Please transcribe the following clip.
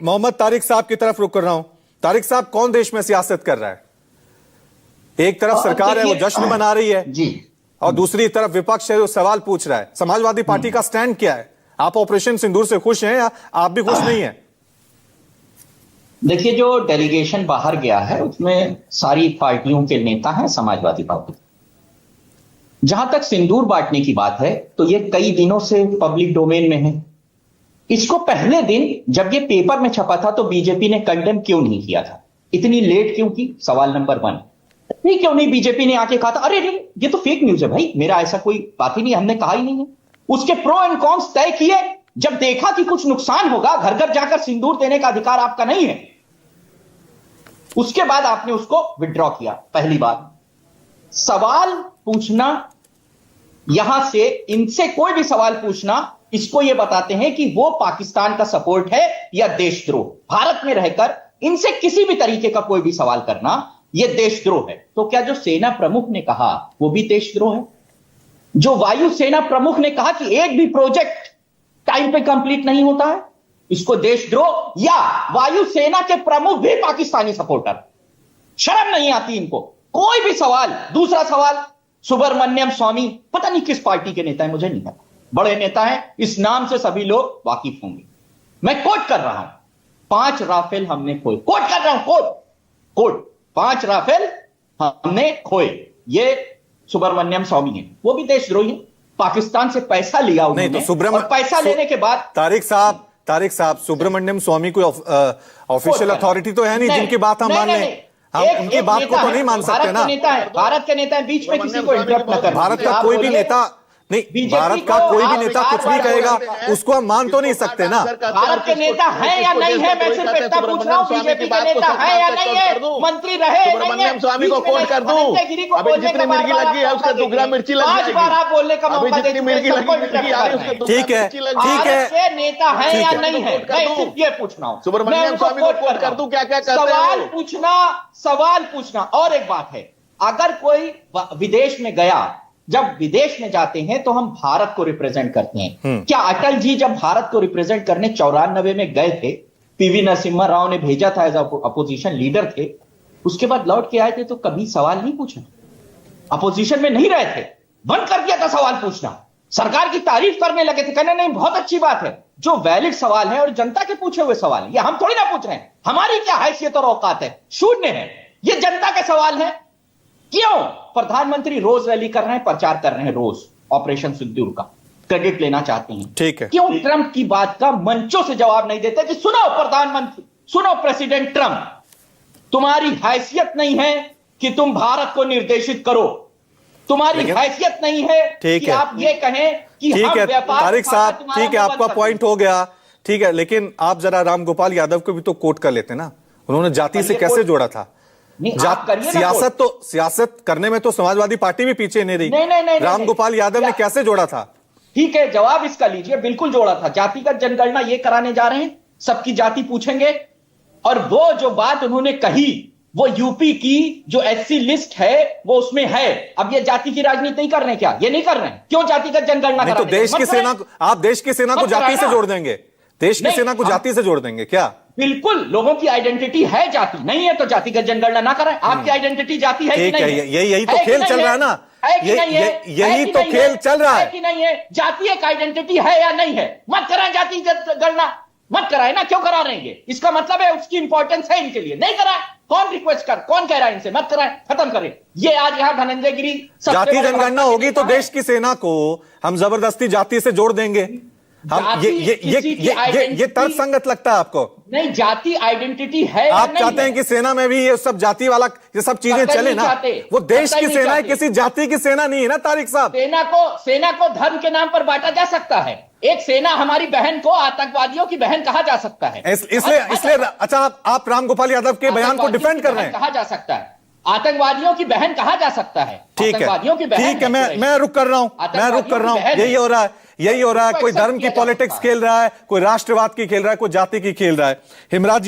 मोहम्मद तारिक साहब की तरफ रुक कर रहा हूं। तारिक साहब, कौन देश में सियासत कर रहा है? एक तरफ सरकार है, वो जश्न मना रही है जी, और दूसरी तरफ विपक्ष है, वो सवाल पूछ रहा है। समाजवादी पार्टी का स्टैंड क्या है? आप ऑपरेशन सिंदूर से खुश हैं या आप भी खुश नहीं हैं? देखिए, जो डेलीगेशन बाहर गया है उसमें सारी पार्टियों के नेता हैं समाजवादी पार्टी। जहां तक सिंदूर बांटने की बात है तो ये कई दिनों से पब्लिक डोमेन में है। इसको पहले दिन जब ये पेपर में छपा था तो बीजेपी ने कंडेम क्यों नहीं किया था? इतनी लेट क्यों की? सवाल नंबर 1। नहीं, क्यों नहीं बीजेपी ने आके कहा था अरे नहीं, ये तो फेक न्यूज है भाई, मेरा ऐसा कोई बात ही नहीं, हमने कहा ही नहीं है। उसके प्रो एंड कॉन्स तय किए। जब देखा कि कुछ नुकसान होगा, घर घर जाकर सिंदूर देने का अधिकार आपका नहीं है, उसके बाद आपने उसको विड्रॉ किया। पहली बात, सवाल पूछना, यहां से इनसे कोई भी सवाल पूछना, इसको यह बताते हैं कि वो पाकिस्तान का सपोर्ट है या देशद्रोह। भारत में रहकर इनसे किसी भी तरीके का कोई भी सवाल करना, यह देशद्रोह है। तो क्या जो सेना प्रमुख ने कहा वो भी देशद्रोह है? जो वायुसेना प्रमुख ने कहा कि एक भी प्रोजेक्ट टाइम पे कंप्लीट नहीं होता है, इसको देशद्रोह? या वायुसेना के प्रमुख भी पाकिस्तानी सपोर्टर? शर्म नहीं आती इनको? कोई भी सवाल। दूसरा सवाल, सुब्रमण्यम स्वामी, पता नहीं किस पार्टी के नेता है, मुझे नहीं पता, बड़े नेता हैं, इस नाम से सभी लोग वाकिफ होंगे। मैं कोट कर रहा हूं, 5 राफेल हमने खोए। कोट कर रहा हूं, कोट 5 राफेल हमने खोए। ये सुब्रमण्यम स्वामी है, वो भी देशद्रोही है। पाकिस्तान से पैसा लिया उन्होंने, नहीं तो और पैसा लेने के बाद तारिक साहब, सुब्रमण्यम स्वामी कोई ऑफिशियल अथॉरिटी तो है नहीं जिनकी बात हम मान लें। हम उनकी बात को तो नहीं मान सकते ना। भारत के नेता है, बीच में किसी को इंटरप्ट न कर। भारत का कोई भी नेता नहीं, भारत का कोई भी नेता कुछ भी कहेगा उसको हम मान तो नहीं सकते ना। भारत के नेता है या नहीं है, मैं सिर्फ इतना पूछ रहा हूं, बीजेपी के नेता है या नहीं है, मंत्री रहे सुब्रमण्यम स्वामी को कोट कर दूं। अभी जितनी मिर्गी लगी है उसका दुगना मिर्ची लग जाएगी। 5 बार आप बोलने का अभी मौका जितनी मिर्गी लगी है ठीक है, भारत के नेता है या नहीं है, मैं सिर्फ ये पूछ रहा हूं। सुब्रमण्यम स्वामी को कोट कर दूं, क्या क्या करते हैं? सवाल पूछना। और एक बात है, अगर कोई विदेश में गया, जब विदेश में जाते हैं तो हम भारत को रिप्रेजेंट करते हैं। क्या अटल जी जब भारत को रिप्रेजेंट करने 94 में गए थे, पीवी नरसिम्हा राव ने भेजा था, एज अपोजिशन लीडर थे, उसके बाद लौट के आए थे तो कभी सवाल नहीं पूछा। अपोजिशन में नहीं रहे थे, बंद कर दिया था सवाल पूछना। सरकार की तारीफ करने लगे थे, कहने नहीं बहुत अच्छी बात है, जो वैलिड सवाल है और जनता के पूछे हुए सवाल है, ये हम थोड़ी ना पूछ रहे हैं, हमारी क्या हैसियत और औकात है, शून्य है, ये जनता के सवाल है। क्यों? प्रधानमंत्री रोज रैली कर रहे हैं, प्रचार कर रहे हैं, रोज ऑपरेशन सिंदूर का क्रेडिट लेना चाहते हैं, ठीक है। क्यों ट्रंप की बात का मंचों से जवाब नहीं देते कि सुनो प्रधानमंत्री, सुनो प्रेसिडेंट ट्रंप, तुम्हारी हैसियत नहीं है कि तुम भारत को निर्देशित करो, तुम्हारी हैसियत नहीं है कि आप ये कहें कि हम व्यापार। तारिक साहब, ठीक है, आपका पॉइंट हो गया, ठीक है, लेकिन आप जरा राम गोपाल यादव को भी तो कोट कर लेते ना। उन्होंने जाति से कैसे जोड़ा था? सियासत करने में तो समाजवादी पार्टी भी पीछे नहीं रही। नहीं, राम गोपाल यादव ने कैसे जोड़ा था? ठीक है, जवाब इसका लीजिए। बिल्कुल जोड़ा था। जातिगत जनगणना ये कराने जा रहे हैं, सबकी जाति पूछेंगे, और वो जो बात उन्होंने कही वो यूपी की जो एससी लिस्ट है वो उसमें है। अब ये जाति की राजनीति नहीं कर रहे हैं क्या? ये नहीं कर रहे हैं, क्यों जातिगत जनगणना नहीं? तो देश की सेना, आप देश की सेना को जाति से जोड़ देंगे? देश की सेना को जाति से जोड़ देंगे क्या? बिल्कुल, लोगों की आइडेंटिटी है जाति, नहीं है तो जातिगत जनगणना ना करें। आपकी आइडेंटिटी जाति है कि नहीं है? यही तो खेल चल रहा है ना, यही तो खेल चल रहा है कि नहीं है? जाति एक आइडेंटिटी है या नहीं है? मत कराएं जाति गणना, मत कराएं ना। क्यों करा रहे हैं? इसका मतलब है उसकी इंपॉर्टेंस है इनके लिए, नहीं कराएं। कौन रिक्वेस्ट कर, कौन कह रहा है इनसे मत कराएं, खत्म करें। ये आज यहां धनंजय गिरी, जाति जनगणना होगी तो देश की सेना को हम जबरदस्ती जाति से जोड़ देंगे। हम ये तर्कसंगत लगता है आपको? नहीं, जाति आइडेंटिटी है। आप चाहते हैं कि सेना में भी ये सब जाति वाला ये सब चीजें चले ना? वो देश की सेना है, किसी जाति की सेना नहीं है ना तारिक साहब। सेना को धर्म के नाम पर बांटा जा सकता है। एक सेना हमारी बहन को आतंकवादियों की बहन कहा जा सकता है, इसलिए अच्छा, आप राम गोपाल यादव के बयान को डिफेंड कर रहे हैं? कहा जा सकता है, आतंकवादियों की बहन कहा जा सकता है। ठीक है, मैं रुक कर रहा हूं, यही हो रहा है। कोई धर्म की पॉलिटिक्स खेल रहा है, कोई राष्ट्रवाद की खेल रहा है, कोई जाति की खेल रहा है। हिमराज